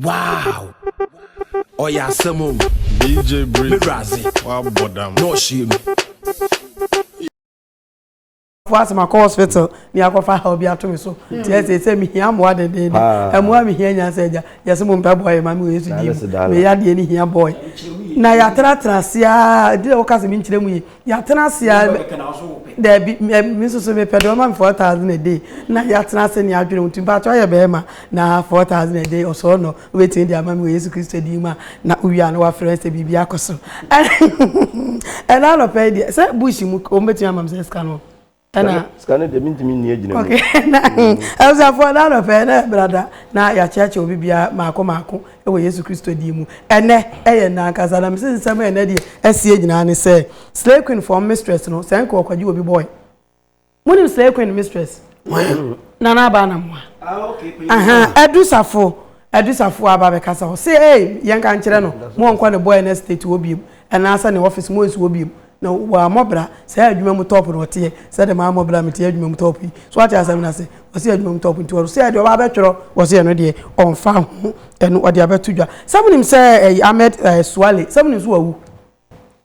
Wow. Oh yeah, some DJ Brazy. Wow, bodam. No shame. What's my hospital? Ni akofa ha obi ato me so. Ti say me hia mo ade de. Emu me hia nya say ja. Yes mo mpa boy ma me yesu di. Me ya de ni hia boy. Na ya tra sia, de o ka se me nkire mu yi. Ya tra sia. De bi me so me pedo ma 4000 a day. Na ya tra se ni adwene mutu ba to ye be ma na 4000 a day o so no. Wetin dia ma me yesu Kristo di ma na uwia na wa friends e bibia akoso. And all of idea. Say bush mu o metu am say scan. Scanner de minti min ejina. Okay. I was for that of brother. Na ya church obi bia mako e wo Yesu Kristo di mu. Ene eye na kasa na mse nsam ene de asie ejina ne say slave queen for mistress no say nko kwaji obi boy. Muni slave queen mistress. Na na ba na mo. Okay. Edusafo aba be kasa ho. Say yen kan kire no. Mo nko ne boy na state obi. Ena asa ne office mo esu obi. No wa mobra say adwuma mu top no tie say de ma mobra me tie adwuma mu top so what asem na say o say adwuma mu top nti say de oba betworo o say no de on fa ho enu o de abetudwa someone say Ahmed Swale someone so awu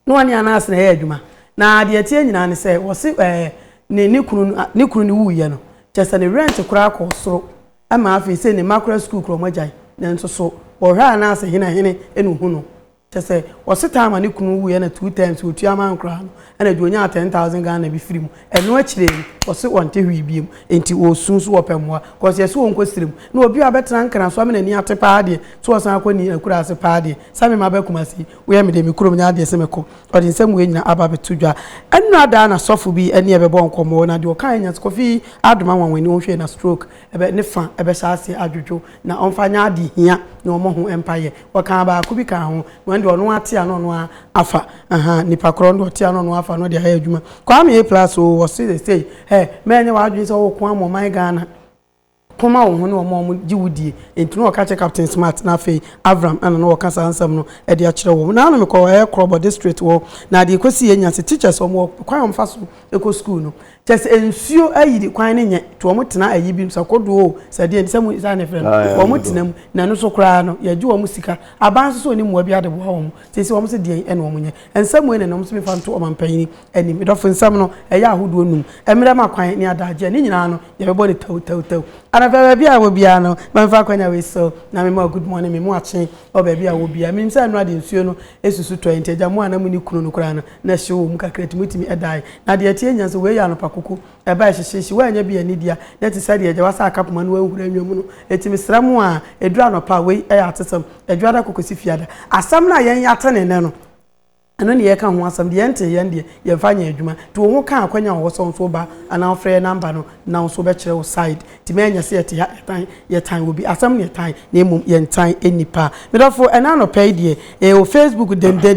no ani anas na adwuma na de tie nyina ne say o say ne kunu ni wu ye no chese ne rent kura ko soro ama afi say ne macro school kro magyan na nso so o hwa anas hene enu hu no chese wose time ani kunu wu ye na 2 times otu amankra no na de onya 10000 Ghana bi free mu eno akire wose wonte hwi biem enti osunsu opemwa cause yeso wonko sirem na obi abetra nkran so amena ni atepa de so osan akoni akura ase pa de sami mabakumasi wo ye me de me kurom nya de semeko odi nsem we nyina aba betudwa enu ada na sofu bi eni ebe bon komo na de o kan nya kofi adoma wanwani o hwe na stroke ebe ne fa ebe saase adwodwo na onfanya ade hia na omo ho empire wakan ba ku bi kan ho de ono ate ano no afa nipa kro ndo ate ano no afa no de ha adwuma kwa me plus o wo say me nya wa adwin so wo ko amo man Ghana kuma wo ho no mo jiwudie enti no ka che Captain Smart na fe Avram ana no ka sansam no e de a kire wo na no me ko Krobo district wo na de kosi enya se teachers omo kwan omfa so eko school no just ensuo ayidi kwan ne nye to omo tena ayi bi so kodo se de nsam sa ne friend omo tena mu na no so kra no ye ju omo sika aban so ni mu bi ade bo omo se se omo se de en omo nye ensam we ne no so me fa nto omo mpanyini ani me dofo nsam no e ya ahodo num emre ma kwan ni adaje ni nyina no ye be bo ni taw ana bebe bia wo bia no manfa kwanya we so na me ma good morning me mu ache o bebe a wo bia me nsa no ade nsuo no esusu 20 agya mu ana mu ni kunu no kura no na hye wo mu kakra timutimi edai na de tie nya so we ya no pakoko e ba hyehye we anya bia ni dia na ti sade agya wasa akapoma no wanhura nwam no etimi sramu a edura no pa we e ya atesam edwada kokosi fiada asam na yen ya tene ne no ano ne ye ka ho asam de ente ye de ye fanya adwuma to wo ka akwanya wo so ba ana frɛ number no na so be kyerɛ wo side ti me anya se ye tan wo bi asam ne tan na emum ye tan enipa medofo ɛna no pay de o Facebook den ye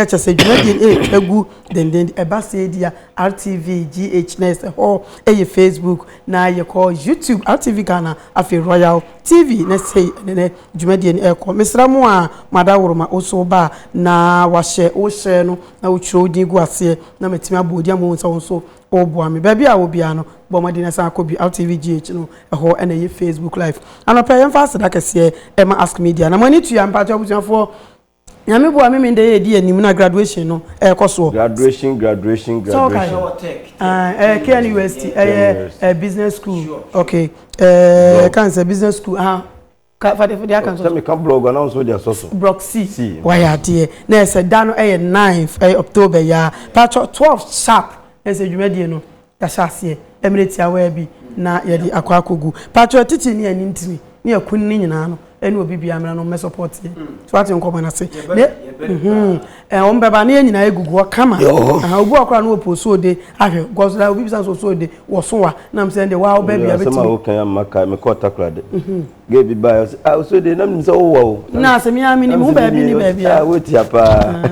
kyerɛ se dwuma de egu den e ba se dia RTV GH Next ho ye Facebook na ye call YouTube RTV Ghana afi Royal TV na say ne dwuma de e ko mesramu a madaworoma oso ba na wahye o hye no na wo din gu ase na metimi abodi amon so oboa me baabi a wo bia no bo madi na san akobi RTV GH no ho na ye Facebook live anopa yem fa sada kase e ma ask media na mani tu ya mpa to abusuafo nyame bo ameme nde ye di anim na graduation no e koso graduation Ken University business school okay can say business school for the account so me can blog announce with their source block C why are there na say dano 9th October ya patch 12 sharp e say dwumadi no ya hyase emirate awa bi na ye di akwakogu patch titi ni ani ntimi ni akun ni nyina no ene obi bia mra no me support ye so ati nko na se o mbeba na nyina egugu kama ogu akora no oposo de ahwe gosla obi bisa so de wo so wa na mse de wa oba bia beti sama o kan maka me ko takra de ge bi ba so de na mse wo wo na se mi amini mu ba bi ni ba bia woti apa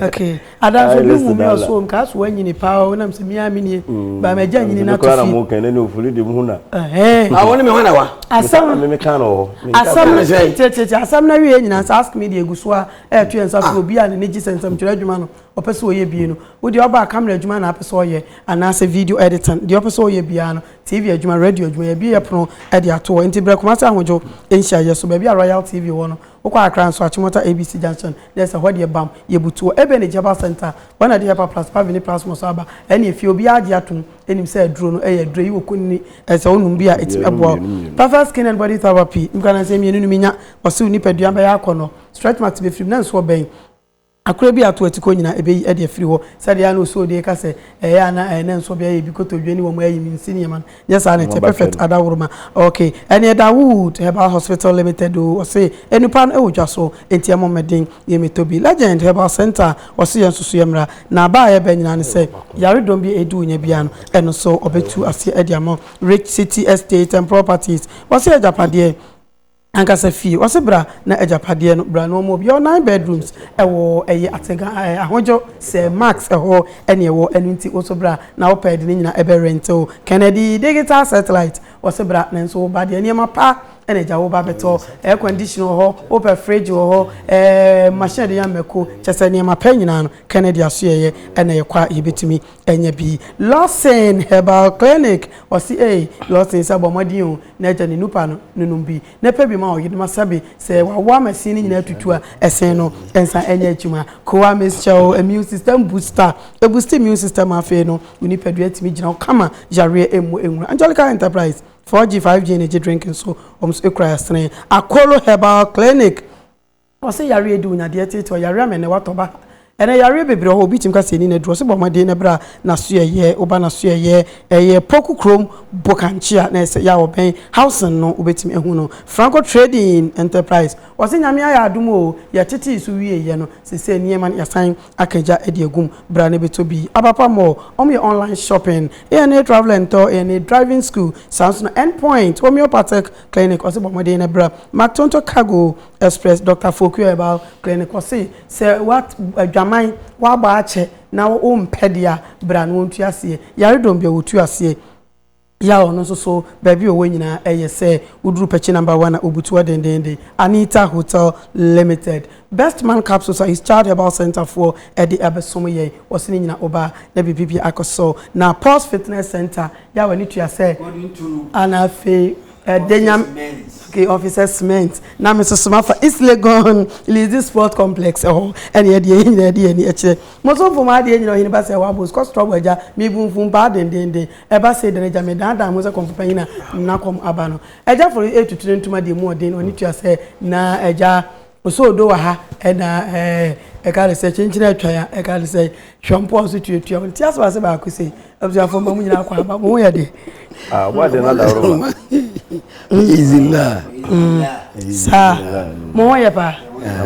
okay adam so bi mu me so nka so wanyini pa na mse mi amini ba ma gya nyini na to fi ko na mu kan ne ofuli de mu na awoni me ho na wa asam me kan o asam na wie nyina ask me de eguso a to ensa so obi a ne technology center mtwere adwuma no opese oye bie no wo de oba camera adwuma na apese oye anase video editing de opese oye bia no TV adwuma radio adwuma ye bie pro e de ato enti bre komasa ahojo enhia ye so ba bia Royal TV wo no okwa akran so achimota ABC Junction there's a hodi bam ye butuo ebe ne jaba center wana de hapa plus pavini plus mo so aba ene efi obi age atum enim say aduro no e aduro yi wokunni ese onum bia etime ebo perfect skin and body therapy mkana say mienu minya wose unipadua ba ya akono stretch marks be film na so ben akure bi ato atiko nyina ebe yi e de free ho say de na so de ka say ya na na so bia ye bi kotodwe ni wo mo ayi minsini man yes and it perfect adawuruma okay ene Dawood Herbal Hospital Limited o say enupa no ewodwa so enti amomeden ye metobi Legend Herbal Center o say yensusu yemra na ba ye ba nyina ne say yare don bi edu nya bia no eno so obetu ase e de amo Rich City Estate and Properties o say Japade ankasa fie wose bra na ajapade no bra no mo bi 9 bedrooms ewo eye atega ahojo se max eho ene ewo enunti oso bra na oped ni nyina ebe rental Kennedy Digital Satellite wose bra na nso ba de ene ma pa ene jawo ba beto air conditioner ho open fridge ho machine de yameko chese ne ma pa nyina no Kennedy asoye ene yekwa yebetimi enye bi Lawson Herbal Clinic wose Lawson sabomodin o na eja ne nupa no nunumbi na pe bi ma oyidima sabe se wa machine nyina tutu a esen no ensa enye achuma koa mixture immune system booster e boost immune system afi no unipadua timi gina kama jare emu enwura Angelica Enterprise 4G 5G energy drinking so ekura sene Akolo Herbal Clinic wose yare edu nya de tete yare amene watoba ene yare bebre ho bi tim ka seni na duro se bomade na bra na so ye oba na so ye poku krom bokanchia na se ya oben house no obetim ehu no Franco Trading Enterprise wose nyame ya adum o ya tete so wie ye no se niema ya san akaja edi agum bra na betobi abapa mo ye online shopping ene travel and tour ene driving school sounds no endpoint homeopathic clinic wose bomade na bra Mactonto Cargo Express Dr. Fokue Herbal Clinic wose se what man wa ba ache na o mpedia bra no ntu ase yare don bia wotu ase ya ono so baby o nyina eye se uduru pechi number 1 obutu dendende Anita Hotel Limited Best Man Capsules is Child Herbal Center for Edi Abesomo ye wasini nyina oba na bibibi akoso na Pulse Fitness Center ya wani tu ase anafe denyam okay officer cement na me so smafa East Legon Lizzy Sport Complex ene de eni eche mo so fo ma de nyina hin ba se wa boss cost trouble eja me bunfun ba dendende e ba se de eja me dan mo se kompanyi na kom aba no eja for 8 to 3 ntuma de mo den oni tu ase na eja oso do wa ha e na e ka re se chinchina atwa ya e ka re se shompo so tuatua nti aso ase ba akuse abia fo ma mu nyina kwa ba mo ya de what another room easy la sa mo ya pa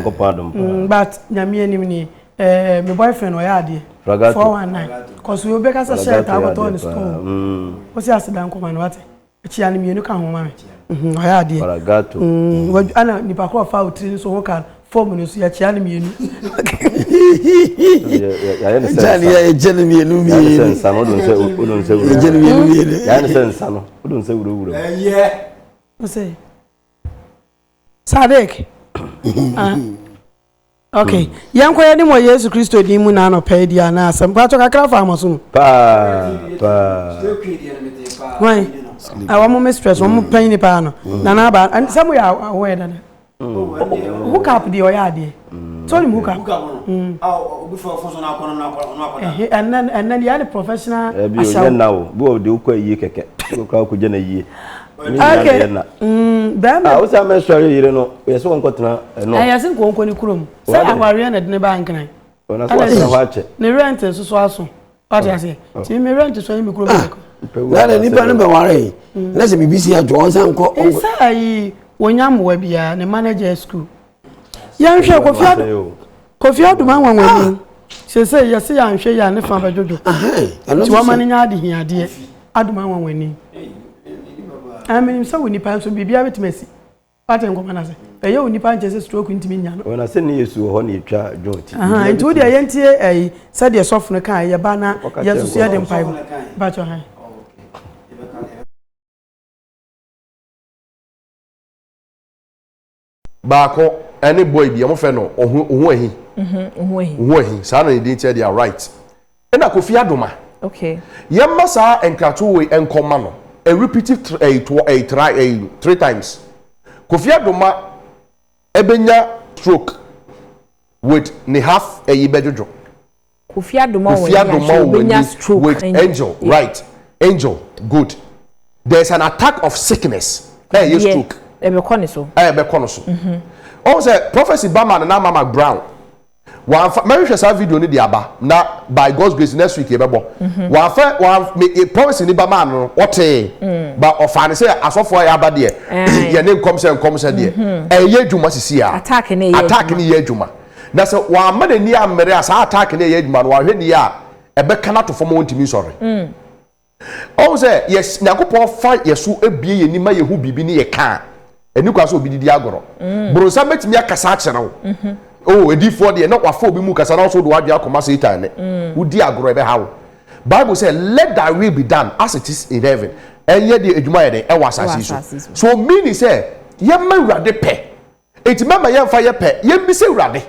go pardon but nyame anim ni my boyfriend o ya ade 419 cause we be ka sa share ta go to ni store o si asidan ko man wate echi ya ni mienu ka ho ma me o ya ade Ragato ana ni pa ko fa utri so ho kan form ni so ya chi ani mienu ya ne Jani ya ejene mienu sense no don se ejene mienu ya ne sense no don se wuro o say Sadek okay yanko ya ni mo Yesu Kristo di mu na no pe dia na asem kwa to kakra fa amaso pa why I want more stress one more pain ni pa no na ba and some we are aware that hook up the oya de so ni hook up obi for so na akọ na and then you are the professional bi o now bo de ukọ yi keke ko ko je na yi okay ah o sa me sori yire no ye so nko tena no eh yasin ko ni kurom say aware na de ne ba nkran ona so wa wache ne rent so aso what you say ti me rent so mi kurom na ni ba no be ware na se BBC ajo on san ko sai wonyam wa bia ne manager school yan hwe Kofi Aduma wanwani se yesi ya nhwe ya ne fa bajojo ti wa mani nya ade hiade Aduma wanwani amen so woni pa so bibia betimasi paten ko manase eye woni pa nche se stroke ntimi nya no ona se ne Yesu ho ne etwa jonti nti wo de yentie se de soft no kan ye ba na yesu ye de mpai ba cho han baako ene boy bi mo fe no ohu ehi Uhuehi. Sana ni dinti they are right. Ena Kofi Adoma. Okay. Yemma sa enkratu we enkoma no. A repeated 3 times. Kofi Adoma ebenya stroke with ni half a yibejojo. Kofi Adoma stroke with Angel, right? Angel, good. There's an attack of sickness. Hey, you stroke. Ebe kono so. Also, prophecy Bama and Mama Brown. One Mary shall video ni diaba. Na by God's grace next week ebebo. One prophecy ni Bama no what but ofane say asofo ya aba de. Your name comes there. Eye dwuma sisi a. Attack ni ye dwuma. Na say one man ni amere as attack ni ye dwuma no wa hwe ni a ebe kana to form wontimi sorry. Also, yes, Nakopon fight yesu ebie ye ni ma ye hu bibi ni ye kan. Eni kwa so obi didi agoro. Bronsa betimi akasa akere wo. Oh, edifo de no kwafo obi mu kasa na so do wadwe akoma Satan ne. Udi agoro ebe hawo. Bible say let thy will be done as it is in heaven. Enye de edwuma ye de e wasase so. So meaning say ye ma urade pe. Enti mama ye mfa ye pe. Ye bi se urade.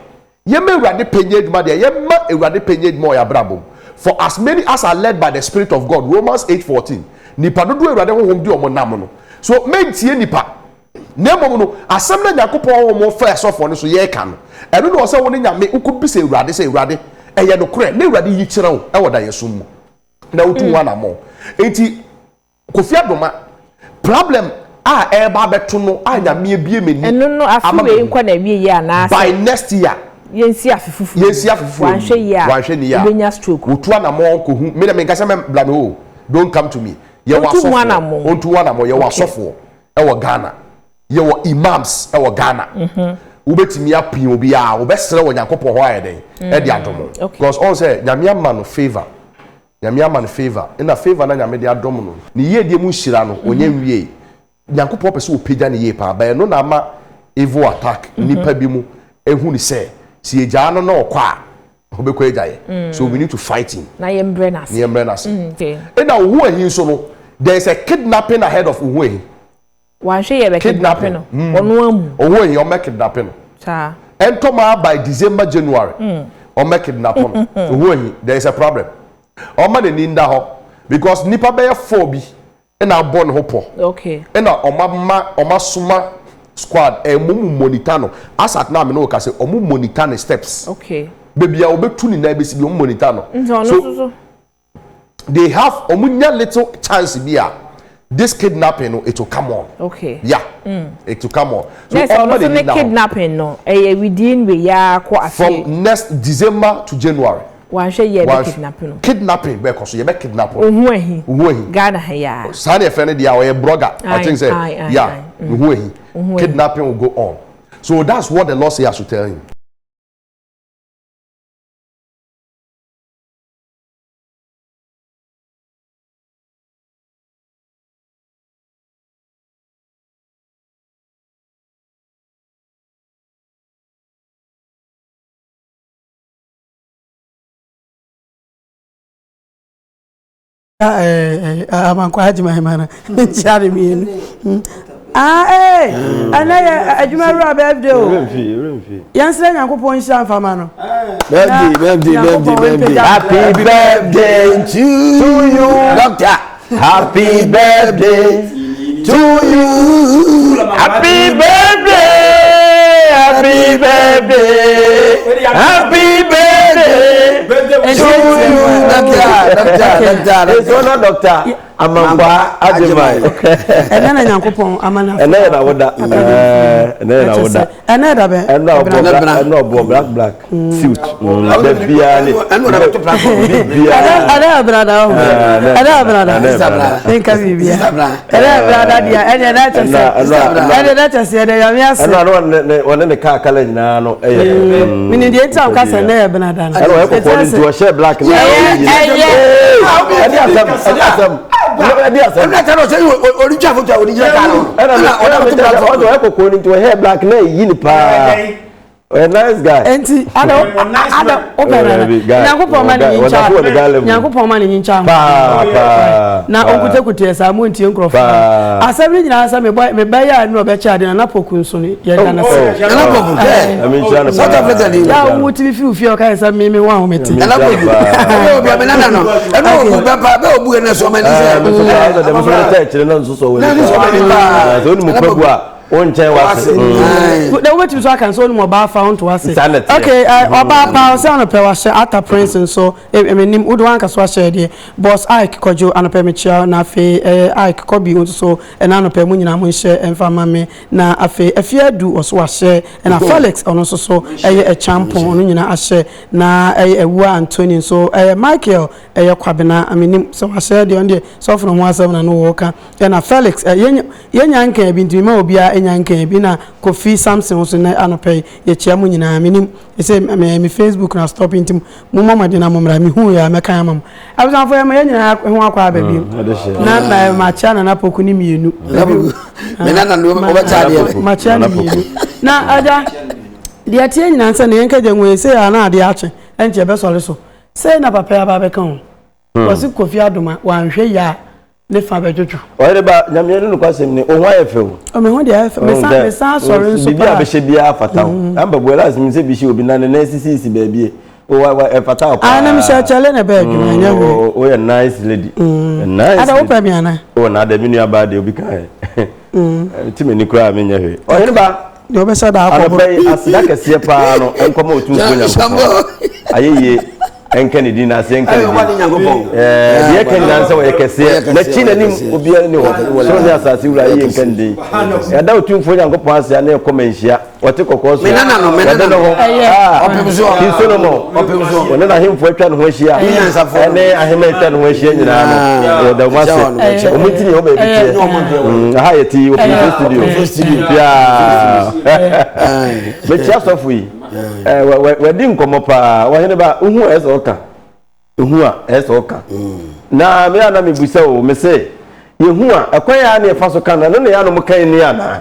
Ye ma urade penye edwuma de ye ma urade penye edwuma ya brabom. For as many as are led by the Spirit of God, Romans 8:14. Nipa do urade ho di omo nam no. So mentie nipa. Nemo no asem na Yakopon wo first of all so ye ka no. Eno no se wo ne nyame ukubise urade se urade eye no kure na urade yi kire wo e woda yeso mu. Na utu wana mo. Enti Kofi Adoma problem e ba beto no anyame ebie meni. Eno no afiwe nkwa na wie ye ana by next year yensi afifufu wanhwe ni ya benya stroke utu ana mo ko hu me na me nkasa me blame o don't come to me ye wa sofo ontu wana mo ye wa sofo e wo Ghana ye wo imams e wo Ghana ubetimi apin obi a obesere wo Yakopon ho ayeden e di adomo because all say nyame ama no favor ina favor na nyame di adomo no ni ye die mu hira no onye nwie Yakopon pese o pagya ne ye pa ba no na ma evil attack nipa bi mu ehu ni say si eja no no kwa obekọ ejaye so we need to fight him na yembrenas okay ina Uhuehi so no there is a kidnapping ahead of Uhuehi wanhwe ye be kidnapping no ono amu Uhuehi o make kidnapping cha entoma by December January o make kidnapping Uhuehi there is a problem o ma ni nda ho because nipa be 4 bi ina born ho po okay ina o ma suma squad mumu monitor no asat na me no ka say omu monitor steps okay baby a obetu ni na be si bi omu monitor no so they have omunya little chance bi a this kidnapping no it will come on okay yeah it will come on so also the kidnapping no within we ya ko afi from next December to January wanhwe ye be kidnapping be ko so ye be kidnap Uhuehi Ghana ha ya sa na friend dia o ye blogger I think say yeah Uhuehi kidnapping will go on. So that's what the Lord says I should tell him. Amanko haji mahimana nchari mienu ana adwuma ru birthday o yansere Yakopon hia mfama no birthday happy birthday to you doctor happy birthday to you happy birthday happy birthday to you doctor Amamba Ajimai. Ena Yakopon amana. Ena na woda. Ena da be. Ena black suit. The biale. Ena to platform. Ada brada. Think of bibia. Ada brada dia. Ena na chese. Ena na chese de yamiase. Ena no one ne ka kala nyina no eh. Mini de enta ka se na brada na. Ena ko ko into share black na. I'm not telling you, or you travel to a black na yini pa A nice guy. Enti ada opera. Nyankopon ma ni ncha. Nyankopon ma ni ncha. Pa. Na okutekute esa mo ntie nkrofo. Asabri nyina asa me ba ya no be cha de na napoku nso ni ye da na se. Napoku. I mean Chana. South Africa ni. Ya wo ti fi o ka esa me wa ho meti. Napoku. Obi abena no. Eno obu papa be obu ene so mani se. Me so dem so church no so we. So ni mo pagu a on chen wase the way to so can so no ba found to wase okay oba pa so no pe wase ata prince so nim udo anka so share there boss Ike Kojo anope me chia na afi Ike Kobi so and anope mu nyina mo share emfa mame na afi afiadu oso share na Felix ono so a champion ono nyina a share na ewu Anthony so Michael Kwabena nim so share there on there so for no asem na no woka na Felix yenya nka bintu ma obia enyanke bi na Kofi Samson so na anope ye chia mu nyina menim say me Facebook na stop intim mu mama de na momra me hu ya meka amam abusan fo ya me nyina ho akwa ababi na ma chia na poku ni mienu me na no oba cha de ma chia ni mienu na aja de tie nyina nsa na yenka je nwe say ya na ade ache enche be sole so say na papa ya ba be kan o si Kofi Adoma wa nhwe ya le fa be jojo o ba nyame no kwasem ni o ho ayefew o me ho de ayefew me sa sorry nso bibia be she bia fata amba bola asim se bi she obi na na sisi baby o wa e fata o ana me sha chale na ba adwuma nya we o nice lady nice ada o pa mi ana o na da mi nu aba de obi kan ti me ni kura me nya we o ba de obe sa da akọ asida kese pa no enkomo otunfo nya ayeye enken di na se enken ye ken na se we kese na chi na nim obi ani ho so ne asase wura ye enken di ya da otunfo nya nkopon ase na ekomenhia wote kokko so menana no opemzo kinsono opemzo wona na himfo atwa no ho ahia ene ahema atwa no ho ahia nyina no da wase omutini ho ba bitie ha ye ti open studio ya me chia sofu yi we di nkomo pa wo hene ba uhu eso oka uhu a eso oka na me ana me busa o me se yehu a ekwan ya na efa so kan na ne ya no mkan ni ana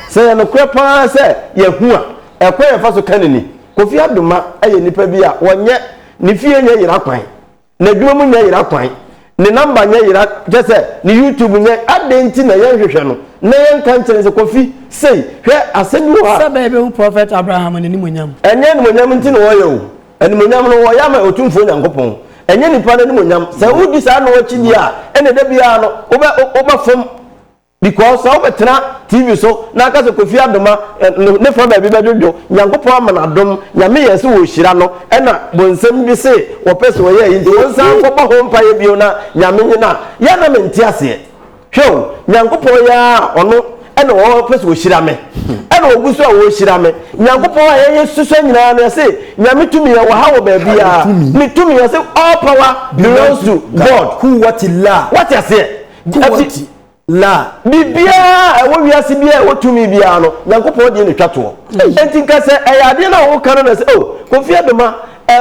se ya no kra pa se yehu a ekwan ya fa so kan ni Kofi Adoma aye nipa bi a wonye ni fie nya yira kwan na dwuma mu nya yira kwan ni number nya yira jese ni YouTube nya adenti na ye hwehwe no na ye kan tere se Kofi sei hwe asemi wa sabe be prophet Abraham ni monyam enye ni monyam nti no wo ye o eni monyam no wo ya ma otumfo Nyankopon enye nipa ni monyam se wudi sa no wachi di a ene da bia no oba fom because so betra TV so na aka se Kofi Adoma ne fa ba bi bedodo Nyankopon amana adom nyame yesi wo hira no ena bonsem bi se wo pese wo ye ndi wonsan ko ba ho mpa ye bio na nyame nyina ya na menti ase hwe Nyankopon ya ono ena wo pese wo hira me ena oguso a wo hira me Nyankopon a ye suso nyina na se nyame tumi ya wo ha wo ba bia ni tumi ya se all power belongs to God who what illa what you say la bibia wo wiase bia wo tumi bia no Nyankopon de ne twato enti nka se ade na wo kan na se Kofi Adoma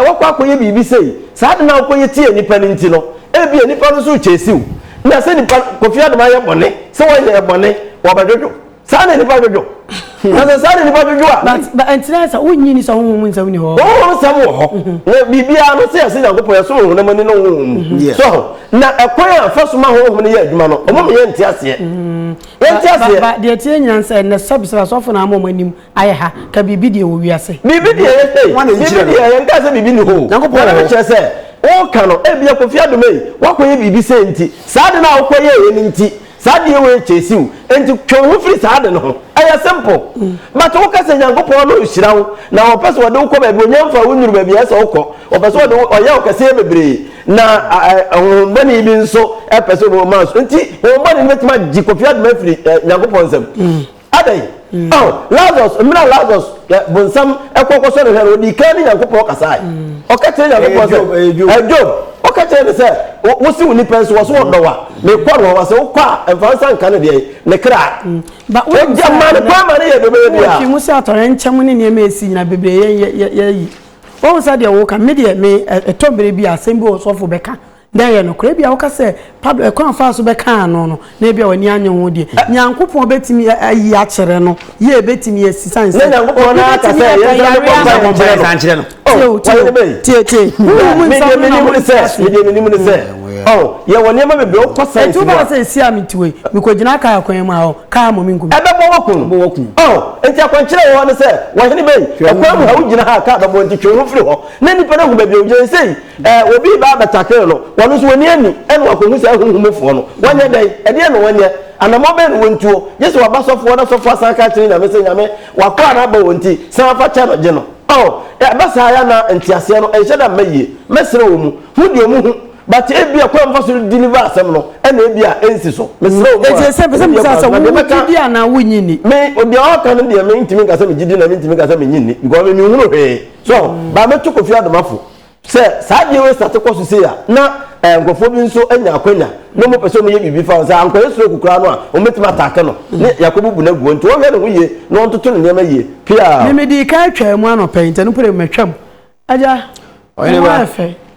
wo kwa koye bibi sei sa de na wo koye tie nipa ni nti no bia nipa no so chesiu na se nipa Kofi Adoma ye bone se wo ye bone wo badodo sa na nipa dodo na sa na nipa dodo a but entina sa wonyi ni sa honhom nsa woni ho wo sa mo ho na bibia no se Nyankopon ye so ho na mani no ho so na ekwan a fasoma ho ne ye adwuma no omo ye nti ase ye nti ase ba de tie nyansa na sabisa so fo na amom anim aye ha ka bibi de wo wiase bibi de ye nka se bibi ni ho Nyankopon na che se o ka no bia Kofi Adoma yi wakoye bibi se nti sa de na wakoye ye nti sa de we chesiu enti twon free sa de no ho aya simple but wo ka se Nyankopon no hira wo na wo pese wo de ko ba bi onyamfa wo nyuru ba bi ese wo ko wo pese wo de oya wo kase bebre na bani bi nso pese wo ma so enti wo bani metima ji Kofi Adoma free Nyankopon sam adai Lazarus bonsam ekoko so ne ho di kan Nyankopon kasa o ka tere Nyankopon se Job o ka tere se wo si woni penso wo so do wa me kwa no wa se wo kwa emfansa nka ne de ne kra ba wo jama ne kwa ma ne ye bebe bia wo musi atore ncham ne ne esi nyina bebe ye yi wo sa de wo ka me de me etobere bi asem bi wo sofo beka then no kra bia wo ka say pablo ekwan fa so be kan no na bia wani anya ho de nyankopon betimi ayi a kire no ye betimi asisan na nyankopon na ka say ye san kire no tie me say oh ye woni ma be o ko say tu ba say si amitiwe mi ko gina ka akwan ma ho ka mo mi ngum ebe bo wakun oh enti akwan kire wo no say wo hene be akwan mu ha wo gina ha ka da bo enti twe ho firi ho na ni pere hu be bi o je say obi ba batakere no wono so woni ani ene wakon say hu mufo no wonye dai e de no wonye anamo be no wontuo yesu wa basofo na sofo asaka tiri na mese nyame wakwa na ba wonti san fa cha no je no oh basa ya na entiase no enhye da maye mesere wo mu hu de mu hu but ebi akwa mfa so deliver asem no ena ebi a ensi so mesere wo e je se pese misa wo gidi ana wunyi ni me obi a ka no de me ntimi ka se me gidi na me ntimi ka se me nyini because me hunu he so ba me to kofi adomafo se sa de we start ko so ya na nkofo bi nso anya akwanya no mo pese mo ye bibi fa sa anko yesu okukura no a o metima atake no ne yakobu bu na guo nti o hwe ne ho ye no ntoto ne nema ye pia me di ka twa mu ano pente no pere metwam aja oyene ba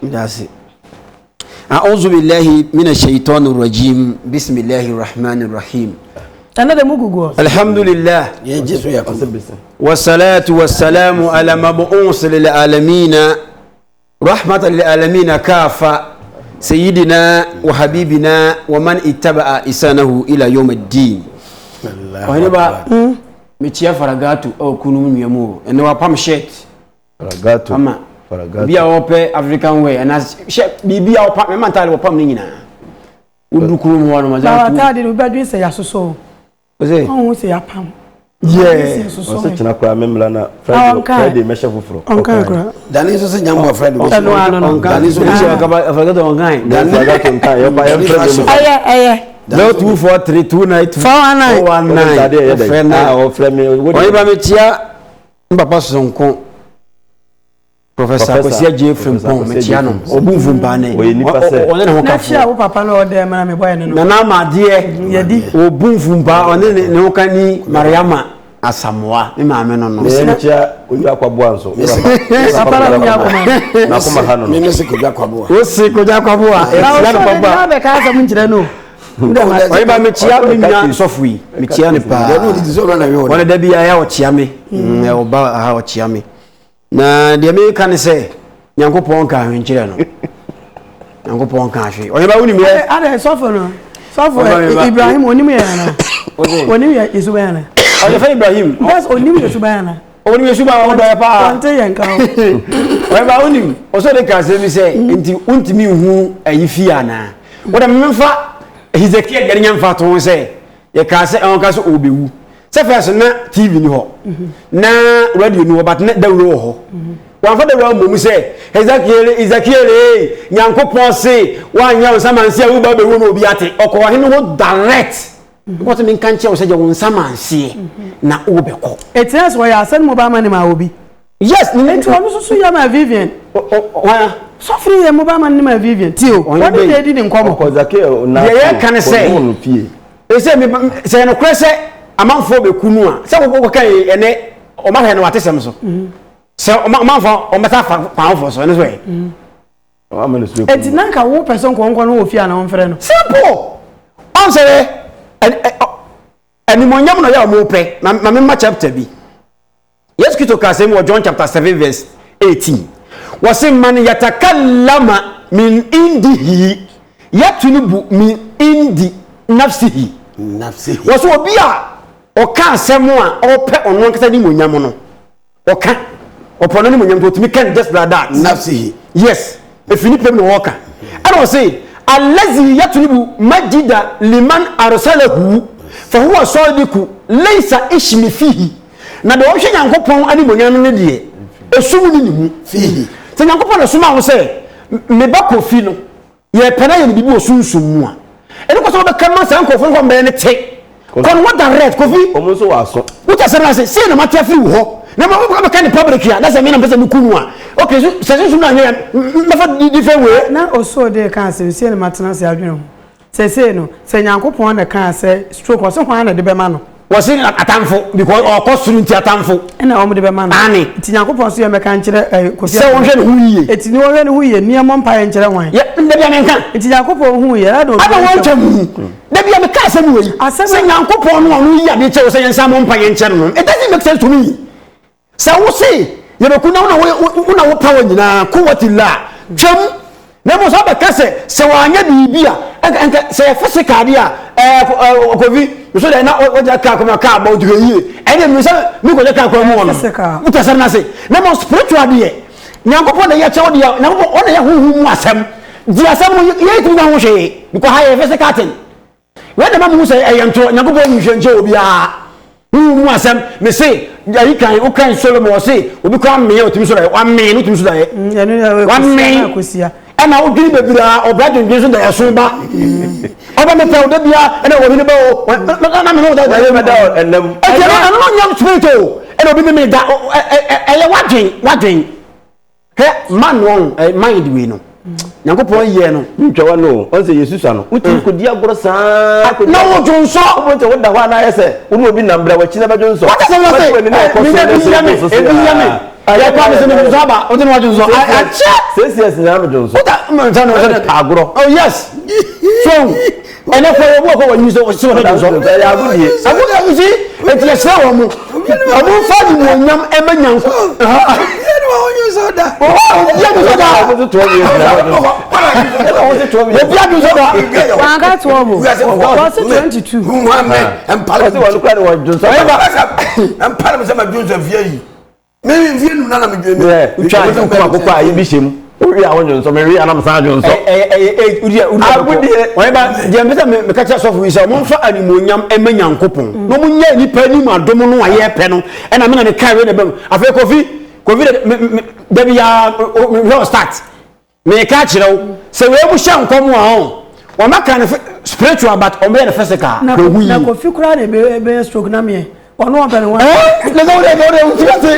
ndasi a'udhu billahi minash shaitanir rajim bismillahir rahmanir rahim ana da mugugo alhamdulillah ye jesu ya wassalatu wassalamu ala mab'us lil alamin rahmatan lil alamin kafa سيدنا وحبيبنا ومن اتبع إسانه إلى يوم الدين وهنا متيا فرغاتو أو كونو ميمو إنه وابام شيت فرغاتو أما بيا أوبي أفريكان واي أنا بيا أوبام ما تالي وابام نينا ودكرو موانو ما زاتو لا تادي نبادو سياسوسو وزي أو سيابام yeah so tina kwa memla na Friday mesha fufuro dani so se nyambo Friday dani so ni akaba afagato ongai dani afagato ongai yo ba ya Friday aya 024329 friend o friend me oyi ba metia mbapa sonko professor Kosia J Frimpong metia no obunfu mpane oyi nipa se one ne ho ka fia wo papa no de ma me boy no na ma de yedi obunfu mpa one ne ho ka ni Mariama Asamoa me ma me no no metia oyi akwabo anso papa na nya ko na ko mahano me se ko jakwaboa o se ko jakwaboa e la no papa na be ka sa mun jire no oyi ba metia me nya sofui metia ne pa one da bia ya o chia me e o ba ha o chia me na de me kan se nyankopon ka hwenkyere no nyankopon ka hwe onye ba woni me ada sofo no sofo Ibrahim onimu ya na onimu ya Yesu ya na onye fa Ibrahim yes onimu Yesu ya na onimu Yesu ba o ba pa onte yanka onye ba woni o so de ka se mi se nti untimi hu ayifi ana woda memfa Hezekiah gari nyamfa to se ye ka se on ka so obewu se fa na TV ni ho na radio ni ho but na dawro ho wan fa dawro mo se Ezekiel nyankopon se wan nya nsamanse a wo ba bewu no obi ate okọ wa hene ho direct what mean kan che wo se je won nsamanse na wo be ko etes wo ya san mo ba mani ma obi yes ni enti wo so ya ma Vivian wa so free ya mo ba mani ma Vivian tio what did they din nkomo ko Ezekiel na ye kan se ese me se no kwese amanfo be kunu a se ko kan ene o ma he no atesem so se o manfo o meta paanfo so ene so e o amene so eti nanka wo person ko no ofia na won frɛ no simple on say eni monyam no ya mo pe na me ma chapter bi yes kito ka se mo John chapter 7 verse 18 wase man yatakallama min indihi yatunibu min indi nafsihi waso obi a oka asem a ope ono nkasa ni monyam no oka opono ni monyam to timi kan just like that nafsihi yes efini pem no woka and we say allazi yatlubu majida liman arsalahu fa huwa sadiku laysa ishmi fihi na de wo hwe nyankopon ani monyam no de esum ni nimu fihi te nyankopon na suma wo say me ba kofi no ye pena ye bibi osunsum mu a ene ko so be kan ma san kofo ko be ne te kon what the red kofi omo so waso what say na say na matia free wo na ma ko be kan public here that's me na pesa me kunu a okay so say so na here na fa different way na oso de kan say na matena say adwene ho say no say nyankopon na kan say stroke o so hwan na de be ma no was in atamfo because or cost nti atamfo na o mo de be man ani nti yakopon so ye meka nkire kofi se wo hwe ne hu yiye eti ni wo hwe ne hu yiye ni mo mpa ye nkire wan ye nda bia menka nti yakopon hu yiye na do aba won twam da bia me ka asem we se yankopon no no yiye ade che wo se yensa mo mpa ye nkire no it doesn't make sense to me se wo se ye be kuna una wo power nyina kuwati la twam na mo so ba kase se wanya bibia enka se physical dia kofi so da na o ja ka kuma ka about you ene mi se mi ko ja ka ko mu wono uta na se na mo spiritual dia nyankopon na ye che wo dia nyankopon o na ye huhu mu asem di asem mo ye tu na ho hwe because ha ye physical thing when the man mu say ayento nyankopon mu hwe nche obi a mu asem me say ayi kan o kan Solomon o say obi ko am me o timi so da 1 minute timi so da ye 1 minute ana o giri bebira o brad ndin so da ya so ba oba me pe o de bia ana wo ni ba o na me no da me da enam e no nyam spirit o ana obi me da eye wadwen he man won mind we no nyankopon ye no ntwa no on say Jesus ano uti ko dia goro saa na wo jonso o bo te wo da ho na yese wo no obi nambra wa chi na ba jonso what say ya kwa mse me zaba o tin wa jonso yes na me jonso o ta no agro oh yes so ene ko wo ko wanyi so na jonso ya agudie agudie uzi eti ya sra wo mu abu fa di mo nyam e ma nyanko Baby ya we start me ka kirew se we bu hye nkom a ho o maka ne spiritual but o me ne physical na ko fi kura ne be stroke na me ono o be ne wa le go de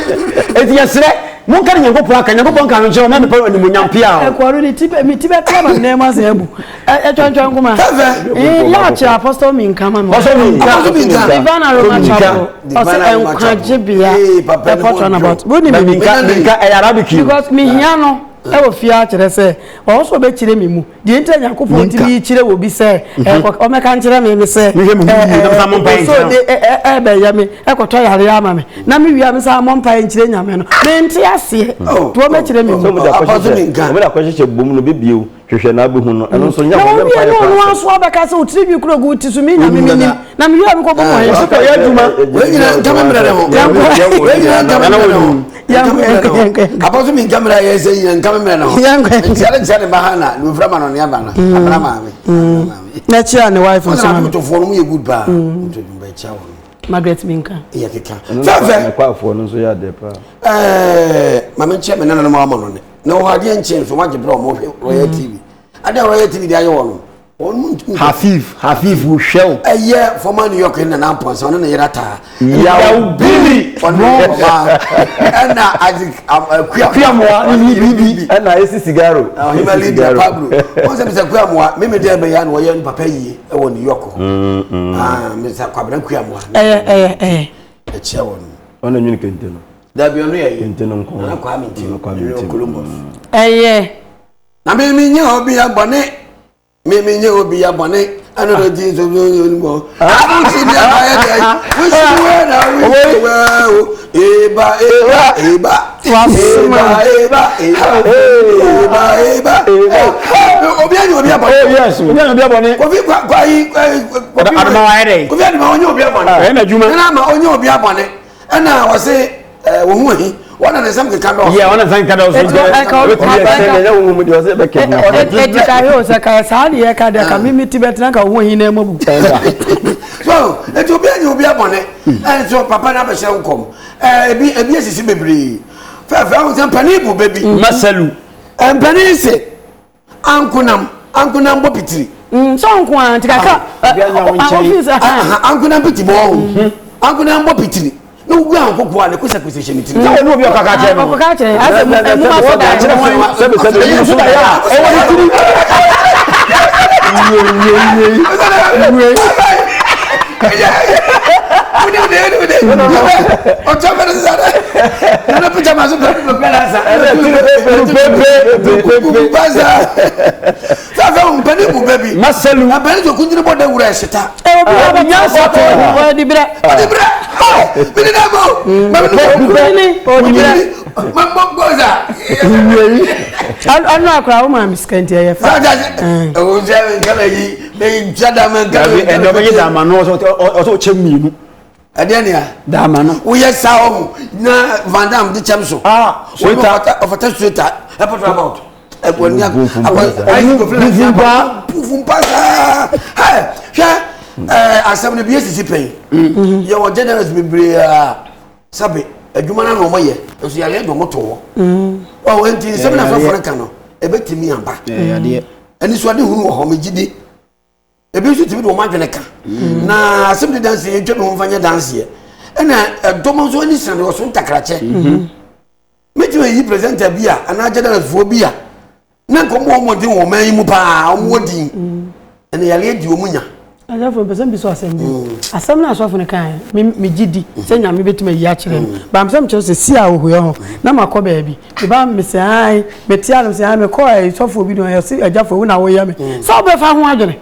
eti yesre mun kan nyango po aka nyango po kan nche o me pe oni munyam pia e ko ru ni tipe mi tipe kla ma ne ma se ebu e twantwan kuma ya chi apostle min kama no Ivana Roma Chapel o se enkaje bia e portion about boni mi minka e Arabic because mi hia no e wo fia kire se o so be kire mi mu de enta yakopon ti bi kire wo bi se o me kan kire me se so de e be ya me e ko to yare ya ma me na mi wi am sa mo mpa kire nyame no me nti ase to me kire mi mu so mo da ko hye bom no bibiew hwehwe na abehu no eno so nya mo me mpa no so ba ka se o tribi kuro go ti so mi nyame mi nim na mi wi am ko bomo he so ko ya duma we nyina nkama mra de ho we nyina nkama mra de ho aposo min kamera ye se nyina nkama mra de ho ntiale bahana no frama no ne abana abana maame na chia ne wife so na to for no ye good ba to be cha wo Margaret Minka ya keka fa kwa afo no so ya de pa mama nche me nana no ma no ne na wo hade nche so waje bra mo Royal TV ada Royal TV dia ye wo no Hafif will show a year for New York in an ampons on a yerata. Ya Billy and I think and I see cigarro. He may lead the Pablo. Once Mr. Quamwa, maybe there by Yan or Yan Papa or New York. Mr. Quabran Quamwa. A chair on a new container. There be only a container Columbus. I mean, you'll be a bonnet. Maybe you will be a bonnet. I know the things of you more. I don't see that. One of the some can yeah, one of them can also so it will be a bonnet, and so Papa never shall come. Be a BSC baby. Fair Panibu baby, Marcelu, and Panisi, Uncle Bopitri. So Uncle Bopitri. Uncle Bopitri. No, we are going to go acquisition. No, no, we are o to be sare na pita maso be balasa baza sa fa un pene bu baby masalu na bene to kunjiri boda wura shita obi nya so to di bra bini na mo mambo goza anu akra o ma miskanti e fa o je kala yi be jada man kala e do be da ma no so cheminu adenia da ma no wo ye sa o na vandam di chem so sweater of a sweater about e bo ni pufumpa hey asem ne biye sisi pen ye wo generous bebre sabe adwuma na no moye so ya le do moto wo o enti sebe na so fore kan no e betimi amba ade ani so ade hunu ho megide e bi so timi do ma dwene ka na asem de dance e tweme ho fanya dance ye na domo so ni sande wo so ntakrache metime yi presenter bia ana generous fo bia na nkomo mo din wo man yi mu pa wo din ene ya le di wo munya ajafo person bi so asem na so afune kan me gidi se nya me betuma yi a kire ba amsem che se si a ohoye ho na makọ ba bi ba me se ai me ti alum se ai me ko ai so fo bi no ya se ajafo wo na wo ya me so be fa ho adwene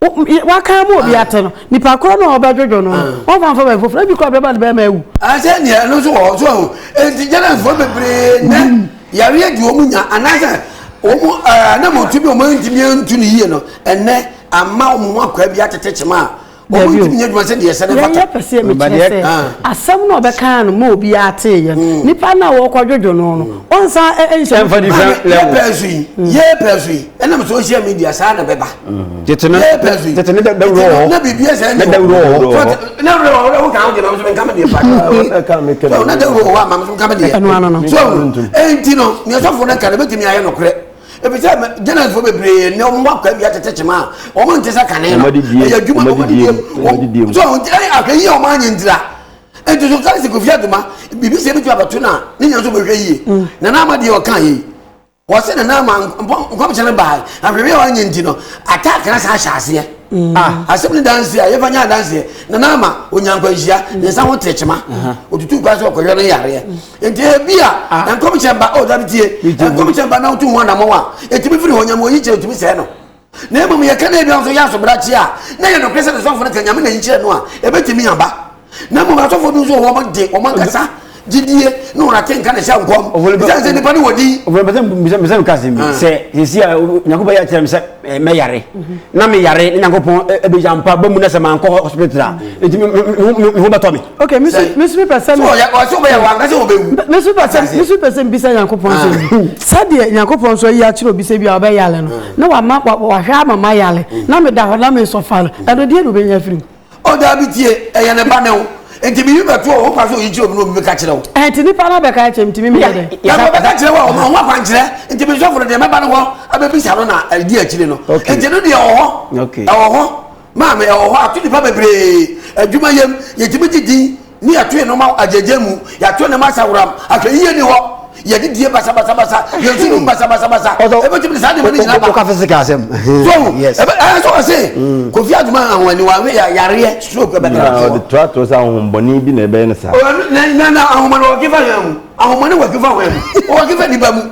wa kan mo bi ate no nipa koro no oba dwodo no won fa fa ba fofo bi ko be ba be ma ewu ase ni no so enti jana fo bebre ne ya wi adi o munya anasa o mu na mo tubi o mo ntimi antu ni yie no enne ama omu akwa bia tetechema o mu ntimi adwuma se de yese ne fata ya pese me chese asem no be kan no mo bi ate ye nipa na wo kwadwodo no no onsa ense for different level ye pesu ena mo social media sa na beba tetene da ro na bibia se na da ro na ro ka o je na so me kama de pa na da ro wa ma so kama de so enti no me so fo na ka betimi aye no kre ebisa general fo bebre ne o mwa kwa bia tetechema o mo ntesa kane no ya dwuma o di so akayi o ma nyindira enti so kasi ko fia duma bibi se betu abato na ne nyanso behwe yie na na amade o kan yi wo se na ma nkom chene ba ahwebe o nyindi no attack na sa hyase asem dance ya yefanya dance na ma onyankwa hia ne sa ho techema otutu kwa so okoyo ne yare enti bia na nkom chemba o da bitie nkom chemba na otu ho na mo wa etimi firi ho nyamo yi che otimi se no na emom ye kana bia so ya so brachi a na ye no pese so fo na kanyame na nchire no a ebetimi amba na mo so fo bi so ho mo de o man kasa jidie no na tenka na sha nkom bisanse ni pani wodi bisan kasim se sia nyakuba ya tira me yare na me yare nyakopon ebe jampa ba mu na se man ko hospital enti me ba to me okay misu person so ya so ba ya wanga se obewu misu person bisa nyakopon se sade nyakopon so ya kire obi se bia ba yale no na wa ma wa hwa mama yale na me da ho na me so fal eno die no be nya firi o da bitie eye ne ba ne o enti bi be to o kwa so yi kire obi no bi ka kire o enti ni pa na be ka kire mtimi me de ya ba ka kire wa o ma kwa kire enti bi so fo de me ba no ho abebi sa no na di akire no enti no de o ho ma me o ho atu di pa bebre adwuma yem ye tibi didi ni atu no ma ajejemu ya to ne ma sawram akayiye ni ho ye didi basa ye sunu basa ebe tibi sa de me ni na ba ka physical sem so yes ebe so say ko fi adwuma anwani wa we ya yare stroke be ka to sa homboni bi na ebe ne sa na ahomani wa kifa yam ahomani wa kifa wam o kifa ni ba mu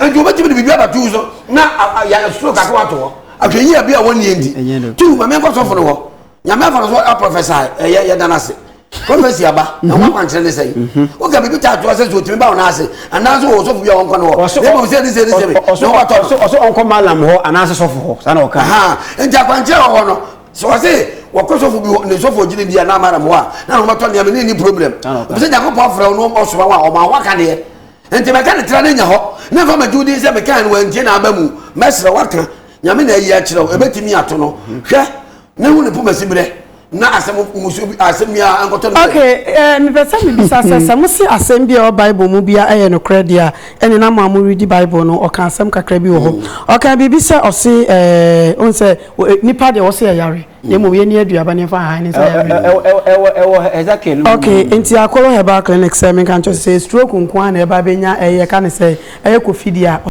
enjo be tibi bi aba tu so na ya stroke akwa to akayiye bia woni endi tu ma me ko so fo no nyame fa no so a professor ya danase professor aba na wa kwantre ne sei o ga bibi ta to ase so timi ba wona ase anaso wo so fu bia won kwa no wo e mo se ni se no wa to so onko malam ho anaso so fu ho sana o ka ha nja kwanche ho no so ase wo ko so fu bi ne so fu gine bia na mara mo a na no ma to ne ni problem o se jakko po fra no o so wa o ma wa ka ne enti me ka ne tra na nya ho na fa ma judi se me kan wa ntie na aba mu mesra wa ka nyame na yi a kire o ebetimi ato no hwe ne hu ne po masibre na asem musu asem ya ankoto no okay me pesa me bisa sesa musi asem bia o bible mu bia aye no credit a ene na ma mu read bible no o kan asem kakra bi wo ho o kan bi bisa o se on se nipa de o se yare ne mo ye ni aduaba ne fa ha ne se yare exactly okay enti akolo herbal clinic se me kan cho se stroke nko na e ba benya eye kan se eye ko fidia